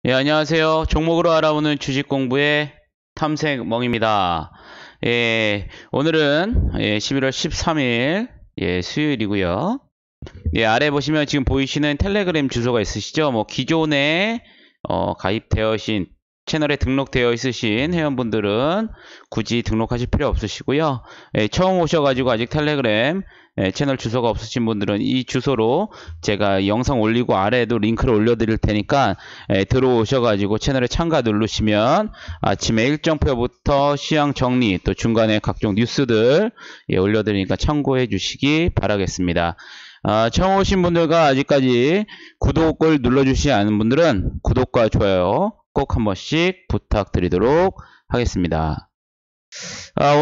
예, 안녕하세요. 종목으로 알아보는 주식 공부의 탐색멍입니다. 예, 오늘은 11월 13일 수요일이고요. 예, 아래 보시면 지금 보이시는 텔레그램 주소가 있으시죠? 뭐 기존에 가입되어신 채널에 등록되어 있으신 회원분들은 굳이 등록하실 필요 없으시고요. 예, 처음 오셔가지고 아직 텔레그램 채널 주소가 없으신 분들은 이 주소로 제가 영상 올리고 아래에도 링크를 올려드릴 테니까 들어오셔가지고 채널에 참가 누르시면 아침에 일정표부터 시황 정리 또 중간에 각종 뉴스들 올려드리니까 참고해 주시기 바라겠습니다. 처음 오신 분들과 아직까지 구독을 눌러주시지 않은 분들은 구독과 좋아요 꼭 한 번씩 부탁드리도록 하겠습니다.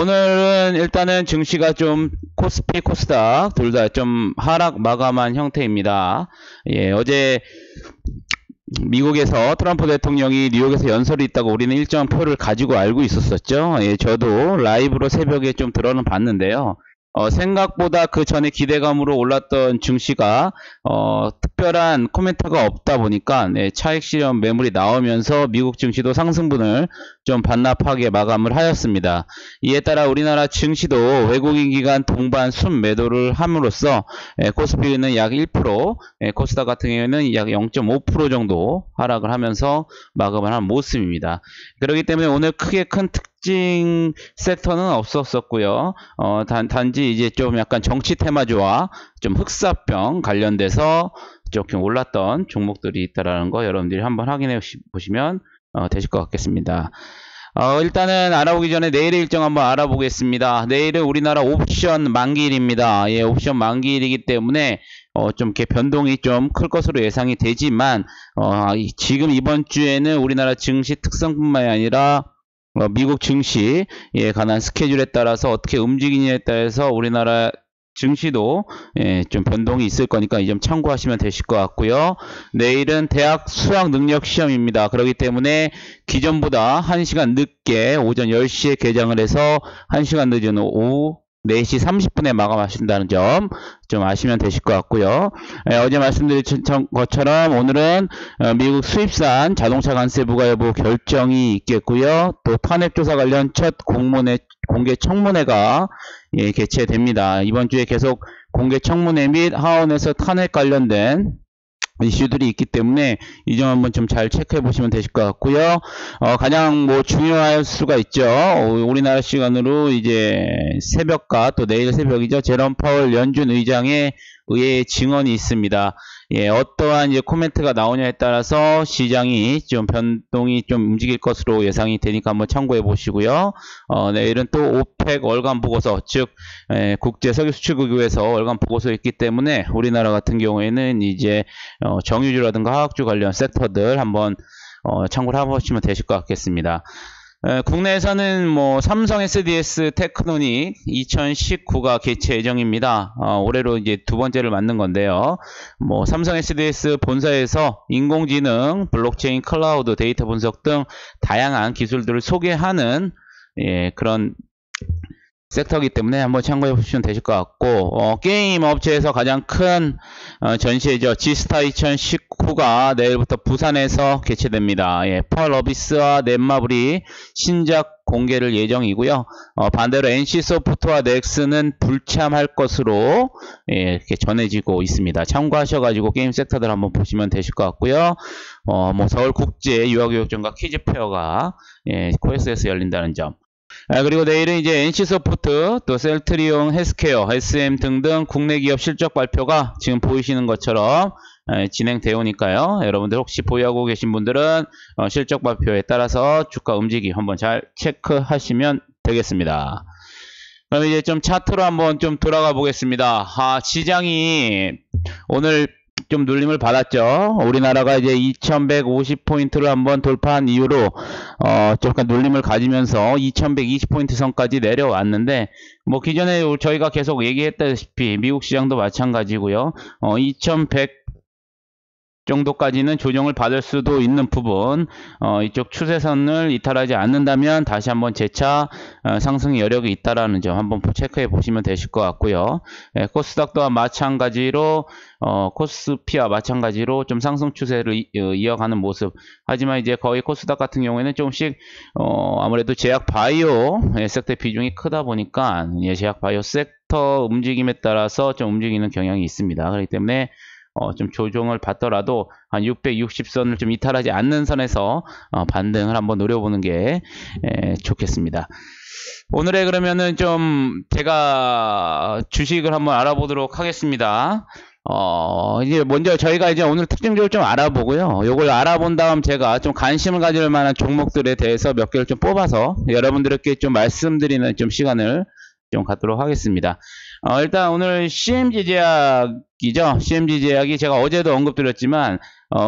오늘은 일단은 증시가 좀 코스피, 코스닥 둘 다 좀 하락 마감한 형태입니다. 예, 어제 미국에서 트럼프 대통령이 뉴욕에서 연설이 있다고 우리는 일정한 표를 가지고 알고 있었었죠. 예, 저도 라이브로 새벽에 좀 들어는 봤는데요. 생각보다 그 전에 기대감으로 올랐던 증시가 특별한 코멘트가 없다 보니까 차익 실현 매물이 나오면서 미국 증시도 상승분을 좀 반납하게 마감을 하였습니다. 이에 따라 우리나라 증시도 외국인 기관 동반 순매도를 함으로써 코스피는 약 1%, 코스닥 같은 경우에는 약 0.5% 정도 하락을 하면서 마감을 한 모습입니다. 그렇기 때문에 오늘 크게 큰 특징 섹터는 없었었고요. 단지 이제 좀 약간 정치 테마주와 좀 흑사병 관련돼서 조금 올랐던 종목들이 있다라는 거 여러분들이 한번 확인해 보시면 되실 것 같겠습니다. 일단은 알아보기 전에 내일의 일정 한번 알아보겠습니다. 내일은 우리나라 옵션 만기일입니다. 예, 옵션 만기일이기 때문에 좀 이렇게 변동이 좀 클 것으로 예상이 되지만 지금 이번 주에는 우리나라 증시 특성뿐만이 아니라 미국 증시에 관한 스케줄에 따라서 어떻게 움직이냐에 따라서 우리나라 증시도 좀 변동이 있을 거니까 이 점 참고하시면 되실 것 같고요. 내일은 대학 수학 능력 시험입니다. 그렇기 때문에 기존보다 1시간 늦게 오전 10시에 개장을 해서 1시간 늦은 오후 4시 30분에 마감하신다는 점 좀 아시면 되실 것 같고요. 어제 말씀드린 것처럼 오늘은 미국 수입산 자동차 관세 부과 여부 결정이 있겠고요. 또 탄핵조사 관련 첫 공개 청문회가 개최됩니다. 이번 주에 계속 공개 청문회 및 하원에서 탄핵 관련된 이슈들이 있기 때문에 이 점 한번 좀 잘 체크해 보시면 되실 것 같고요. 가장 뭐 중요할 수가 있죠. 우리나라 시간으로 이제 새벽과 또 내일 새벽이죠. 제롬 파월 연준 의장의 의회 증언이 있습니다. 예, 어떠한 이제 코멘트가 나오냐에 따라서 시장이 좀 변동이 좀 움직일 것으로 예상이 되니까 한번 참고해 보시고요. 내일은 또 오펙 월간 보고서, 즉 국제 석유 수출국에서 월간 보고서 있기 때문에 우리나라 같은 경우에는 이제 정유주라든가 화학주 관련 섹터들 한번 참고를 해보시면 되실 것 같겠습니다. 국내에서는 뭐 삼성 SDS 테크노닉 2019가 개최 예정입니다. 올해로 이제 두 번째를 맞는 건데요. 뭐 삼성 SDS 본사에서 인공지능, 블록체인, 클라우드, 데이터 분석 등 다양한 기술들을 소개하는 그런 섹터이기 때문에 한번 참고해 보시면 되실 것 같고, 게임 업체에서 가장 큰 전시회죠. 지스타 2019가 내일부터 부산에서 개최됩니다. 펄 어비스와 넷마블이 신작 공개를 예정이고요. 반대로 NC소프트와 넥슨은 불참할 것으로 이렇게 전해지고 있습니다. 참고하셔가지고 게임 섹터들 한번 보시면 되실 것 같고요. 뭐 서울국제 유아교육전과 퀴즈페어가 코엑스에서 열린다는 점. 그리고 내일은 이제 NC소프트, 또 셀트리온 헬스케어, SM 등등 국내 기업 실적 발표가 지금 보이시는 것처럼 진행되어 오니까요. 여러분들 혹시 보유하고 계신 분들은 실적 발표에 따라서 주가 움직임 한번 잘 체크하시면 되겠습니다. 그럼 이제 좀 차트로 한번 좀 돌아가 보겠습니다. 시장이 오늘 좀 눌림을 받았죠. 우리나라가 이제 2150포인트를 한번 돌파한 이후로 조금 눌림을 가지면서 2120포인트 선까지 내려왔는데, 뭐 기존에 저희가 계속 얘기했다시피 미국 시장도 마찬가지고요. 2100 정도까지는 조정을 받을 수도 있는 부분, 이쪽 추세선을 이탈하지 않는다면 다시 한번 재차 상승 여력이 있다라는 점 한번 체크해 보시면 되실 것 같고요. 코스닥 또한 마찬가지로 코스피와 마찬가지로 좀 상승 추세를 이어가는 모습. 하지만 이제 거의 코스닥 같은 경우에는 조금씩 아무래도 제약 바이오 섹터 비중이 크다 보니까 제약 바이오 섹터 움직임에 따라서 좀 움직이는 경향이 있습니다. 그렇기 때문에 좀 조정을 받더라도 한 660선을 좀 이탈하지 않는 선에서 반등을 한번 노려보는 게 좋겠습니다. 오늘의 그러면은 좀 제가 주식을 한번 알아보도록 하겠습니다. 이제 먼저 저희가 이제 오늘 특징적으로 좀 알아보고요. 요걸 알아본 다음 제가 좀 관심을 가질 만한 종목들에 대해서 몇 개를 좀 뽑아서 여러분들께 좀 말씀드리는 좀 시간을 좀 갖도록 하겠습니다. 일단 오늘 CMG 제약이죠. CMG 제약이 제가 어제도 언급드렸지만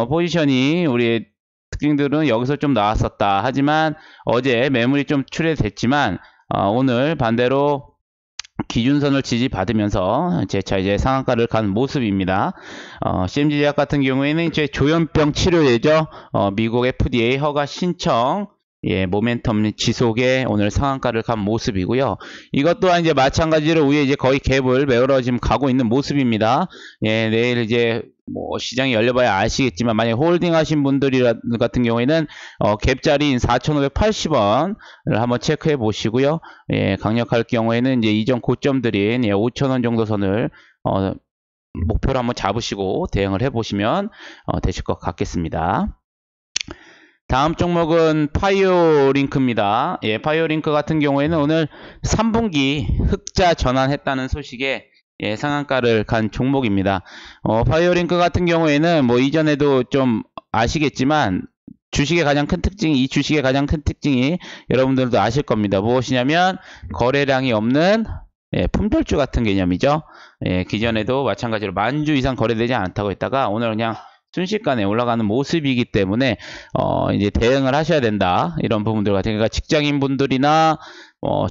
포지션이 우리 특징들은 여기서 좀 나왔었다. 하지만 어제 매물이 좀 출회됐지만 오늘 반대로 기준선을 지지받으면서 재차 이제 상한가를 간 모습입니다. CMG 제약 같은 경우에는 이제 조현병 치료제죠. 미국 FDA 허가 신청, 모멘텀 지속에 오늘 상한가를 간 모습이고요. 이것 또한 이제 마찬가지로 위에 이제 거의 갭을 메우러 지금 가고 있는 모습입니다. 내일 이제 뭐 시장이 열려봐야 아시겠지만 만약 홀딩 하신 분들 같은 경우에는 갭자리인 4,580원을 한번 체크해 보시고요. 강력할 경우에는 이제 이전 고점들인 5,000원 정도 선을 목표로 한번 잡으시고 대응을 해 보시면 되실 것 같겠습니다. 다음 종목은 파이오링크입니다. 파이오링크 같은 경우에는 오늘 3분기 흑자 전환했다는 소식에 상한가를 간 종목입니다. 파이오링크 같은 경우에는 뭐 이전에도 좀 아시겠지만 주식의 가장 큰 특징이, 이 주식의 가장 큰 특징이 여러분들도 아실 겁니다. 무엇이냐면 거래량이 없는 품절주 같은 개념이죠. 기존에도 마찬가지로 10,000주 이상 거래되지 않다고 했다가 오늘 그냥 순식간에 올라가는 모습이기 때문에 이제 대응을 하셔야 된다, 이런 부분들 같은, 그러니까 직장인 분들이나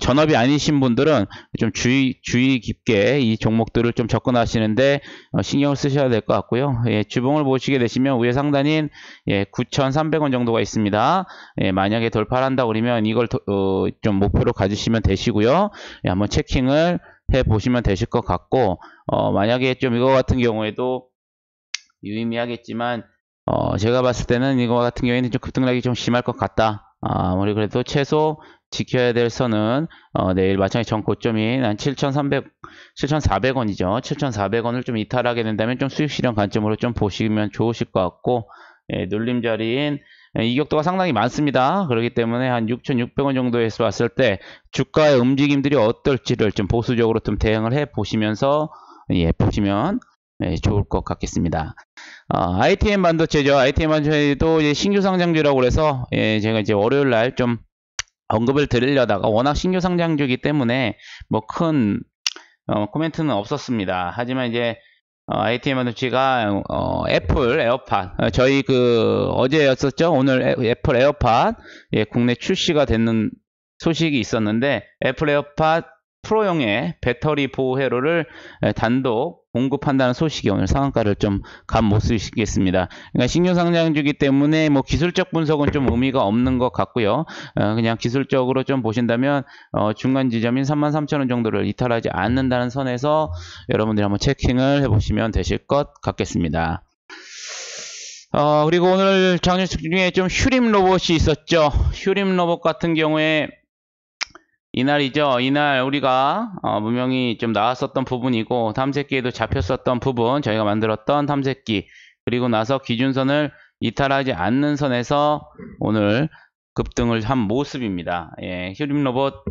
전업이 아니신 분들은 좀 주의 깊게 이 종목들을 좀 접근하시는데 신경을 쓰셔야 될 것 같고요. 주봉을 보시게 되시면 위에 상단인 9,300원 정도가 있습니다. 만약에 돌파를 한다 그러면 이걸 좀 목표로 가지시면 되시고요. 한번 체킹을 해 보시면 되실 것 같고, 만약에 좀 이거 같은 경우에도 유의미하겠지만 제가 봤을 때는 이거 같은 경우에는 좀 급등락이 좀 심할 것 같다. 우리 그래도 최소 지켜야 될 선은 내일 마찬가지 전 고점인 한 7,400원이죠. 7,400원을 좀 이탈하게 된다면 좀 수익 실현 관점으로 좀 보시면 좋으실 것 같고, 눌림 자리인 이격도가 상당히 많습니다. 그렇기 때문에 한 6,600원 정도에서 왔을 때 주가의 움직임들이 어떨지를 좀 보수적으로 좀 대응을 해 보시면서 보시면 좋을 것 같겠습니다. ITM 반도체죠. ITM 반도체도 이제 신규 상장주라고 그래서 제가 이제 월요일 날 좀 언급을 드리려다가 워낙 신규 상장주이기 때문에 뭐 큰 코멘트는 없었습니다. 하지만 이제 ITM 반도체가 애플 에어팟, 저희 어제였었죠. 오늘 애플 에어팟 국내 출시가 되는 소식이 있었는데, 애플 에어팟 프로용의 배터리 보호 회로를 단독 공급한다는 소식이 오늘 상한가를 좀 간 모습이겠습니다. 그러니까 신규 상장주기 때문에 뭐 기술적 분석은 좀 의미가 없는 것 같고요. 그냥 기술적으로 좀 보신다면 중간 지점인 33,000원 정도를 이탈하지 않는다는 선에서 여러분들이 한번 체킹을 해보시면 되실 것 같겠습니다. 그리고 오늘 장주식 중에 좀 휴림 로봇이 있었죠. 휴림 로봇 같은 경우에 이날이죠. 이날 우리가 분명히 좀 나왔었던 부분이고, 탐색기에도 잡혔었던 부분, 저희가 만들었던 탐색기, 그리고 나서 기준선을 이탈하지 않는 선에서 오늘 급등을 한 모습입니다. 휴림 로봇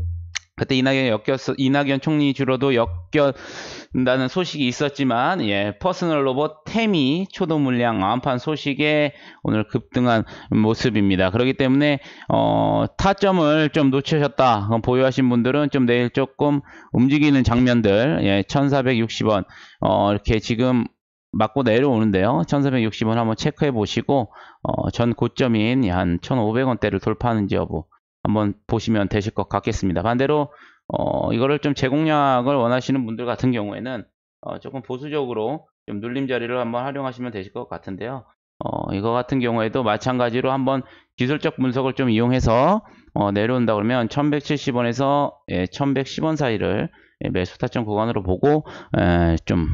그때 이낙연 총리 주로도 엮였다는 소식이 있었지만, 퍼스널 로봇 태미 초도 물량 완판 소식에 오늘 급등한 모습입니다. 그렇기 때문에 타점을 좀 놓치셨다 보유하신 분들은 좀 내일 조금 움직이는 장면들, 1,460원 이렇게 지금 맞고 내려오는데요. 1,460원 한번 체크해 보시고 전 고점인 한 1,500원대를 돌파하는지 여부 한번 보시면 되실 것 같겠습니다. 반대로 이거를 좀 제공량을 원하시는 분들 같은 경우에는 조금 보수적으로 좀 눌림 자리를 한번 활용하시면 되실 것 같은데요. 이거 같은 경우에도 마찬가지로 한번 기술적 분석을 좀 이용해서 내려온다 그러면 1170원에서 1110원 사이를 매수 타점 구간으로 보고 좀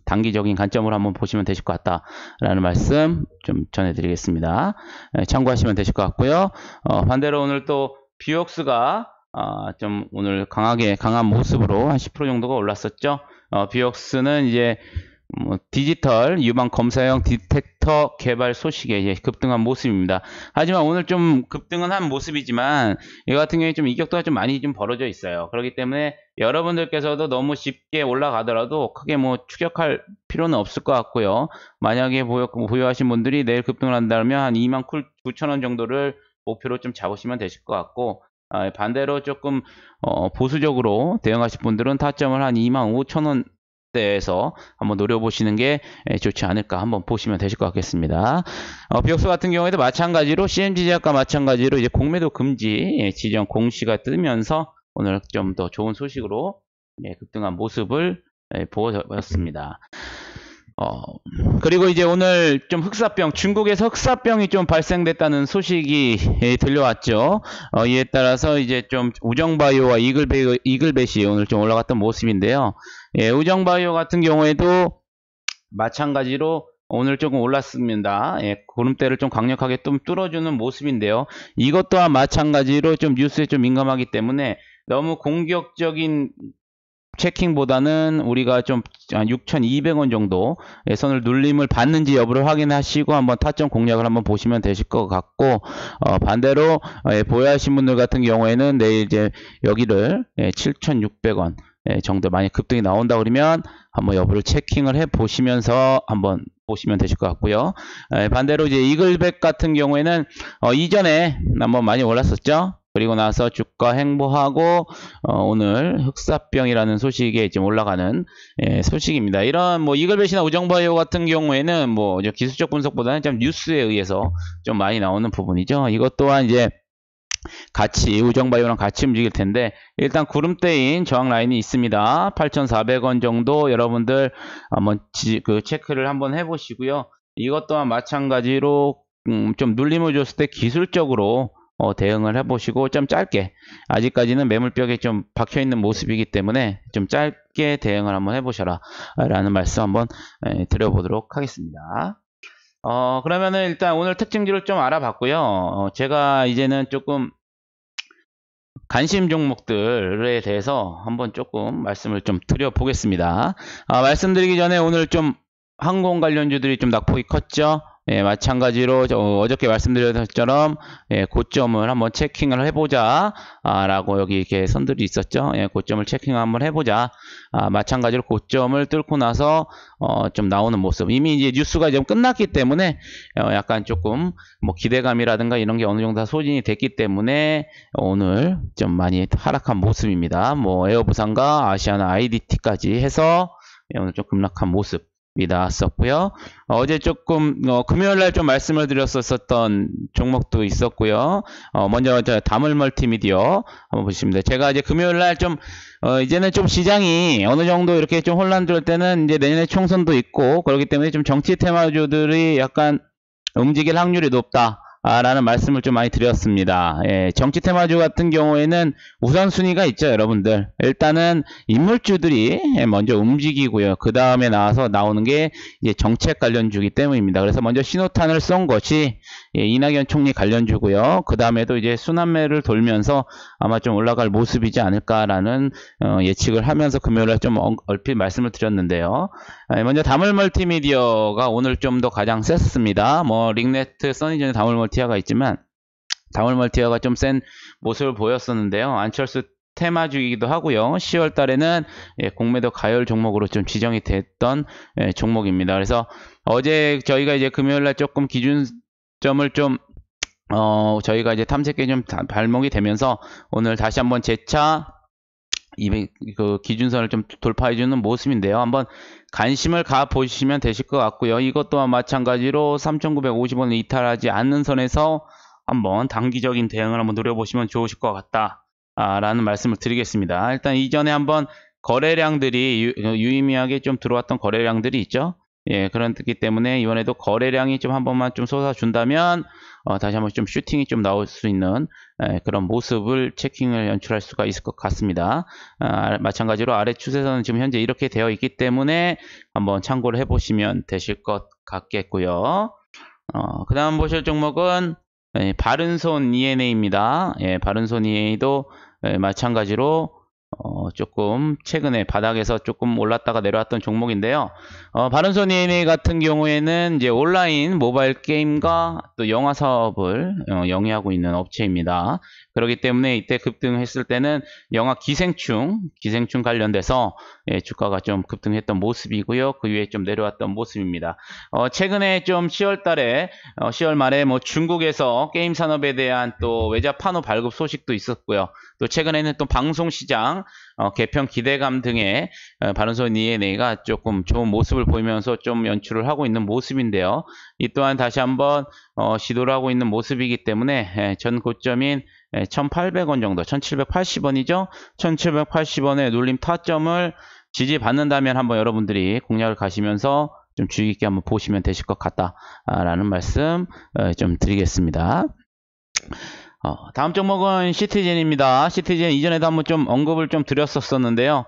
단기적인 관점으로 한번 보시면 되실 것 같다라는 말씀 좀 전해드리겠습니다. 참고하시면 되실 것 같고요. 반대로 오늘 또 뷰옥스가 좀 오늘 강한 모습으로 한 10% 정도가 올랐었죠. 뷰옥스는 이제 디지털 유방 검사형 디텍터 개발 소식에 이제 급등한 모습입니다. 하지만 오늘 좀 급등은 한 모습이지만 이 같은 경우에 좀 이격도가 좀 많이 좀 벌어져 있어요. 그렇기 때문에 여러분들께서도 너무 쉽게 올라가더라도 크게 뭐 추격할 필요는 없을 것 같고요. 만약에 보유하신 분들이 내일 급등을 한다면 한 29,000원 정도를 목표로 좀 잡으시면 되실 것 같고, 반대로 조금 보수적으로 대응하실 분들은 타점을 한 25,000원 대에서 한번 노려보시는 게 좋지 않을까 한번 보시면 되실 것 같겠습니다. 뷰옥스 같은 경우에도 마찬가지로 CMG제약과 마찬가지로 이제 공매도 금지 지정 공시가 뜨면서 오늘 좀 더 좋은 소식으로 급등한 모습을 보였습니다. 그리고 이제 오늘 좀 흑사병, 중국에서 흑사병이 좀 발생됐다는 소식이 들려왔죠. 이에 따라서 이제 좀 우정바이오와 이글벳이 오늘 좀 올라갔던 모습인데요. 우정바이오 같은 경우에도 마찬가지로 오늘 조금 올랐습니다. 구름대를 좀 강력하게 좀 뚫어주는 모습인데요. 이것 또한 마찬가지로 좀 뉴스에 좀 민감하기 때문에 너무 공격적인 체킹보다는 우리가 좀 6,200원 정도 선을 눌림을 받는지 여부를 확인하시고 한번 타점 공략을 한번 보시면 되실 것 같고, 반대로 보유하신 분들 같은 경우에는 내일 이제 여기를 7,600원 정도 만약 급등이 나온다 그러면 한번 여부를 체킹을 해 보시면서 한번 보시면 되실 것 같고요. 반대로 이제 이글백 같은 경우에는 이전에 한번 많이 올랐었죠. 그리고 나서 주가 행보하고 오늘 흑사병이라는 소식에 지금 올라가는 소식입니다. 이런 뭐 이글벳이나 우정바이오 같은 경우에는 뭐 기술적 분석보다는 좀 뉴스에 의해서 좀 많이 나오는 부분이죠. 이것 또한 이제 같이 우정바이오랑 같이 움직일 텐데, 일단 구름대인 저항 라인이 있습니다. 8,400원 정도 여러분들 한번 체크를 한번 해보시고요. 이것 또한 마찬가지로 좀 눌림을 줬을 때 기술적으로 대응을 해보시고 좀 짧게, 아직까지는 매물벽에 좀 박혀있는 모습이기 때문에 좀 짧게 대응을 한번 해보셔라 라는 말씀 한번 드려보도록 하겠습니다. 그러면은 일단 오늘 특징들을 좀 알아봤고요. 제가 이제는 조금 관심 종목들에 대해서 한번 조금 말씀을 좀 드려보겠습니다. 말씀드리기 전에 오늘 좀 항공 관련주들이 좀 낙폭이 컸죠. 마찬가지로 어저께 말씀드렸던 것처럼 고점을 한번 체킹을 해보자 라고 여기 이렇게 선들이 있었죠. 고점을 체킹 한번 해보자. 마찬가지로 고점을 뚫고 나서 좀 나오는 모습, 이미 이제 뉴스가 좀 끝났기 때문에 약간 조금 뭐 기대감이라든가 이런 게 어느 정도 다 소진이 됐기 때문에 오늘 좀 많이 하락한 모습입니다. 뭐 에어부산과 아시아나 IDT까지 해서 오늘 좀 급락한 모습 나왔었고요. 어제 조금 금요일날 좀 말씀을 드렸었던 종목도 있었고요. 먼저 다물 멀티미디어 한번 보시면 돼요. 제가 이제 금요일날 좀 이제는 좀 시장이 어느 정도 이렇게 좀 혼란될 때는 이제 내년에 총선도 있고 그렇기 때문에 좀 정치 테마주들이 약간 움직일 확률이 높다 라는 말씀을 좀 많이 드렸습니다. 정치 테마주 같은 경우에는 우선순위가 있죠, 여러분들. 일단은 인물주들이 먼저 움직이고요. 그 다음에 나오는 게 이제 정책 관련주기 때문입니다. 그래서 먼저 신호탄을 쏜 것이 이낙연 총리 관련주고요. 그 다음에도 이제 순환매를 돌면서 아마 좀 올라갈 모습이지 않을까라는 예측을 하면서 금요일에 좀 얼핏 말씀을 드렸는데요. 먼저 다물 멀티미디어가 오늘 좀 더 가장 셌습니다. 뭐 링네트, 써니전에 다물 멀티아가 있지만 다물 멀티아가 좀 센 모습을 보였었는데요. 안철수 테마주이기도 하고요. 10월 달에는 공매도 가열 종목으로 좀 지정이 됐던 종목입니다. 그래서 어제 저희가 이제 금요일날 조금 기준점을 좀 저희가 이제 탐색에 좀 발목이 되면서 오늘 다시 한번 재차 그 기준선을 좀 돌파해주는 모습인데요. 한번 관심을 가보시면 되실 것 같고요. 이것 또한 마찬가지로 3,950원을 이탈하지 않는 선에서 한번 단기적인 대응을 한번 노려보시면 좋으실 것 같다 라는 말씀을 드리겠습니다. 일단 이전에 한번 거래량들이 유의미하게 좀 들어왔던 거래량들이 있죠. 예, 그렇기 때문에 이번에도 거래량이 좀 한 번만 좀 쏟아준다면 다시 한번 좀 슈팅이 좀 나올 수 있는 그런 모습을 체킹을 연출할 수가 있을 것 같습니다. 마찬가지로 아래 추세선은 지금 현재 이렇게 되어 있기 때문에 한번 참고를 해보시면 되실 것 같겠고요. 그 다음 보실 종목은 바른손 ENA입니다. 예, 바른손 ENA도 마찬가지로 조금 최근에 바닥에서 조금 올랐다가 내려왔던 종목인데요. 바른손 ENA 같은 경우에는 이제 온라인 모바일 게임과 또 영화 사업을 영위하고 있는 업체입니다. 그렇기 때문에 이때 급등했을 때는 영화 기생충 관련돼서 주가가 좀 급등했던 모습이고요. 그 위에 좀 내려왔던 모습입니다. 최근에 좀 10월 달에 10월 말에 뭐 중국에서 게임 산업에 대한 또 외자 판호 발급 소식도 있었고요. 또 최근에는 또 방송시장 개편 기대감 등의 바른손 ENA가 조금 좋은 모습을 보이면서 좀 연출을 하고 있는 모습인데요. 이 또한 다시 한번 시도를 하고 있는 모습이기 때문에 전 고점인 1,800원 정도, 1,780원이죠. 1,780원의 눌림 타점을 지지받는다면 한번 여러분들이 공략을 가시면서 좀 주의 깊게 한번 보시면 되실 것 같다라는 말씀 좀 드리겠습니다. 다음 종목은 시티즌입니다. 시티즌 이전에도 한번 좀 언급을 좀 드렸었는데요.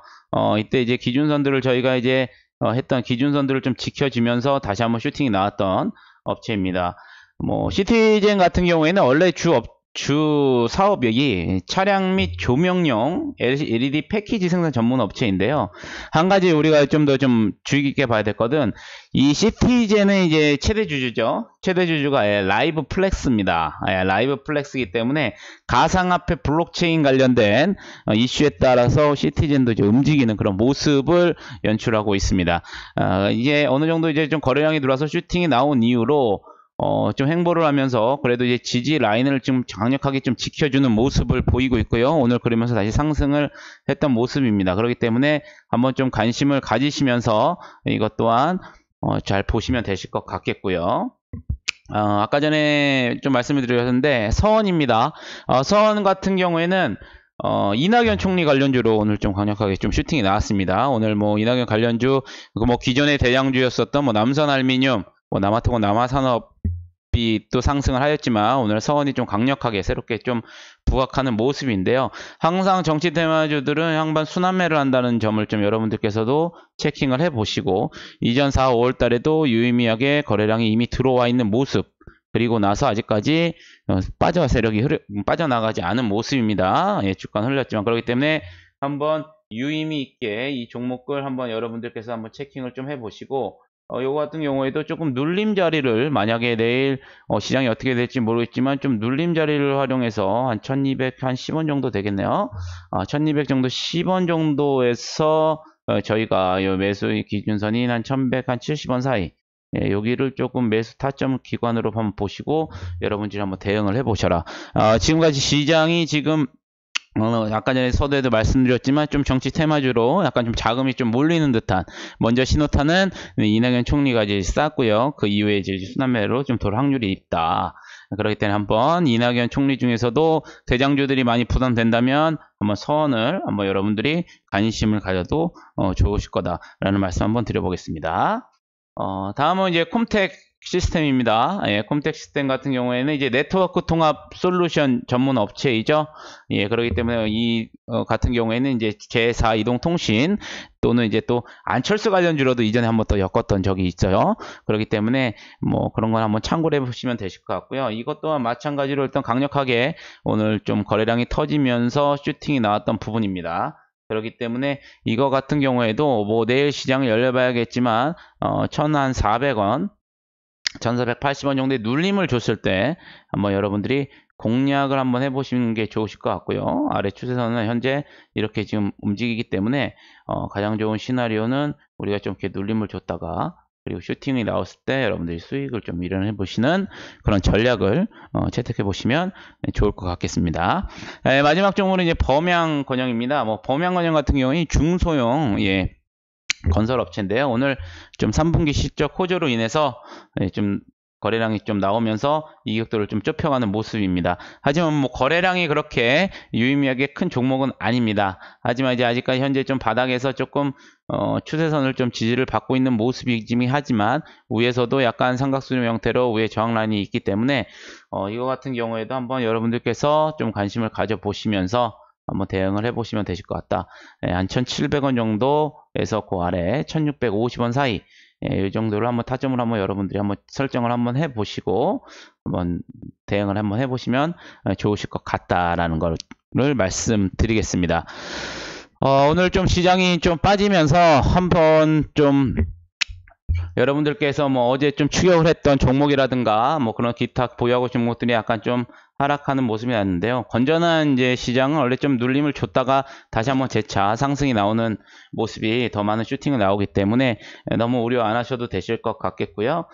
이때 이제 기준선들을 저희가 이제 했던 기준선들을 좀 지켜주면서 다시 한번 슈팅이 나왔던 업체입니다. 뭐 시티즌 같은 경우에는 원래 주 사업이 차량 및 조명용 LED 패키지 생산 전문 업체인데요. 한 가지 우리가 좀 더 좀 주의 깊게 봐야 됐거든. 이 시티즌은 이제 최대 주주죠. 최대 주주가 라이브 플렉스입니다. 라이브 플렉스이기 때문에 가상화폐 블록체인 관련된 이슈에 따라서 시티즌도 이제 움직이는 그런 모습을 연출하고 있습니다. 이제 어느 정도 이제 좀 거래량이 들어와서 슈팅이 나온 이후로 좀 행보를 하면서 그래도 이제 지지 라인을 좀 강력하게 좀 지켜주는 모습을 보이고 있고요. 오늘 그러면서 다시 상승을 했던 모습입니다. 그렇기 때문에 한번 좀 관심을 가지시면서 이것 또한 잘 보시면 되실 것 같겠고요. 아까 전에 좀 말씀을 드렸는데 서원입니다. 서원 같은 경우에는 이낙연 총리 관련주로 오늘 좀 강력하게 좀 슈팅이 나왔습니다. 오늘 뭐 이낙연 관련주 뭐 기존의 대장주였었던 뭐 남선알미늄, 뭐 남아토고 남아산업이 또 상승을 하였지만 오늘 서원이 좀 강력하게 새롭게 좀 부각하는 모습인데요. 항상 정치 테마주들은 항반 순환매를 한다는 점을 좀 여러분들께서도 체킹을 해보시고 이전 4, 5월 달에도 유의미하게 거래량이 이미 들어와 있는 모습 그리고 나서 아직까지 세력이 빠져나가지 않은 모습입니다. 예, 주가는 흘렸지만 그렇기 때문에 한번 유의미 있게 이 종목을 한번 여러분들께서 한번 체킹을 좀 해보시고 요거 같은 경우에도 조금 눌림 자리를 만약에 내일 시장이 어떻게 될지 모르겠지만 좀 눌림 자리를 활용해서 한 1210원 정도 되겠네요. 1200 정도 10원 정도에서 저희가 요 매수 기준선인 한 1170원 사이 여기를 조금 매수 타점 기관으로 한번 보시고 여러분들이 한번 대응을 해 보셔라. 지금까지 시장이 지금 아까 전에 서두에도 말씀드렸지만 좀 정치 테마주로 약간 좀 자금이 좀 몰리는 듯한 먼저 신호탄은 이낙연 총리가 이제 쌌고요. 그 이후에 이제 순환매로 좀 돌 확률이 있다. 그렇기 때문에 한번 이낙연 총리 중에서도 대장주들이 많이 부담된다면 한번 서원을 한번 여러분들이 관심을 가져도 좋으실 거다라는 말씀 한번 드려보겠습니다. 다음은 이제 콤텍 시스템입니다. 예, 콤텍 시스템 같은 경우에는 이제 네트워크 통합 솔루션 전문 업체이죠. 예, 그렇기 때문에 이 같은 경우에는 이제 제4 이동통신 또는 이제 또 안철수 관련주로도 이전에 한번 또 엮었던 적이 있어요. 그렇기 때문에 뭐 그런 건 한번 참고를 해보시면 되실 것 같고요. 이것 또한 마찬가지로 일단 강력하게 오늘 좀 거래량이 터지면서 슈팅이 나왔던 부분입니다. 그렇기 때문에 이거 같은 경우에도 뭐 내일 시장을 열려봐야겠지만 1,400원 1480원 정도의 눌림을 줬을 때 한번 여러분들이 공략을 한번 해보시는 게 좋으실 것 같고요. 아래 추세선은 현재 이렇게 지금 움직이기 때문에 가장 좋은 시나리오는 우리가 좀 이렇게 눌림을 줬다가 그리고 슈팅이 나왔을 때 여러분들이 수익을 좀 이뤄내 보시는 그런 전략을 채택해 보시면 좋을 것 같겠습니다. 마지막 종목은 이제 범양건영입니다. 뭐 범양건영 같은 경우는 중소형 건설 업체인데요. 오늘 좀 3분기 실적 호조로 인해서 좀 거래량이 좀 나오면서 이격도를 좀 좁혀가는 모습입니다. 하지만 뭐 거래량이 그렇게 유의미하게 큰 종목은 아닙니다. 하지만 이제 아직까지 현재 좀 바닥에서 조금 추세선을 좀 지지를 받고 있는 모습이긴 하지만 위에서도 약간 삼각수렴 형태로 위에 저항라인이 있기 때문에 이거 같은 경우에도 한번 여러분들께서 좀 관심을 가져보시면서 한번 대응을 해보시면 되실 것 같다. 한 1,700원 정도에서 그 아래 1,650원 사이 이 정도를 한번 타점을 한번 여러분들이 한번 설정을 한번 해보시고 한번 대응을 한번 해보시면 좋으실 것 같다라는 거를 말씀드리겠습니다. 오늘 좀 시장이 좀 빠지면서 한번 좀 여러분들께서 뭐 어제 좀 추격을 했던 종목이라든가 뭐 그런 기타 보유하고 종목들이 약간 좀 하락하는 모습이 났는데요. 건전한 이제 시장은 원래 좀 눌림을 줬다가 다시 한번 재차 상승이 나오는 모습이 더 많은 슈팅이 나오기 때문에 너무 우려 안 하셔도 되실 것 같겠고요.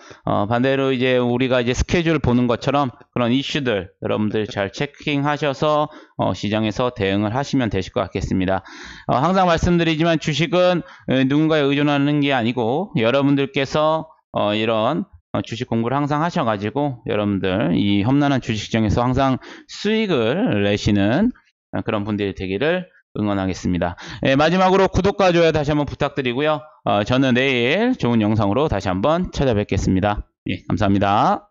반대로 이제 우리가 이제 스케줄 보는 것처럼 그런 이슈들 여러분들 잘 체킹하셔서 시장에서 대응을 하시면 되실 것 같겠습니다. 항상 말씀드리지만 주식은 누군가에 의존하는 게 아니고 여러분들께서 이런 주식 공부를 항상 하셔가지고 여러분들 이 험난한 주식시장에서 항상 수익을 내시는 그런 분들이 되기를 응원하겠습니다. 마지막으로 구독과 좋아요 다시 한번 부탁드리고요. 저는 내일 좋은 영상으로 다시 한번 찾아뵙겠습니다. 감사합니다.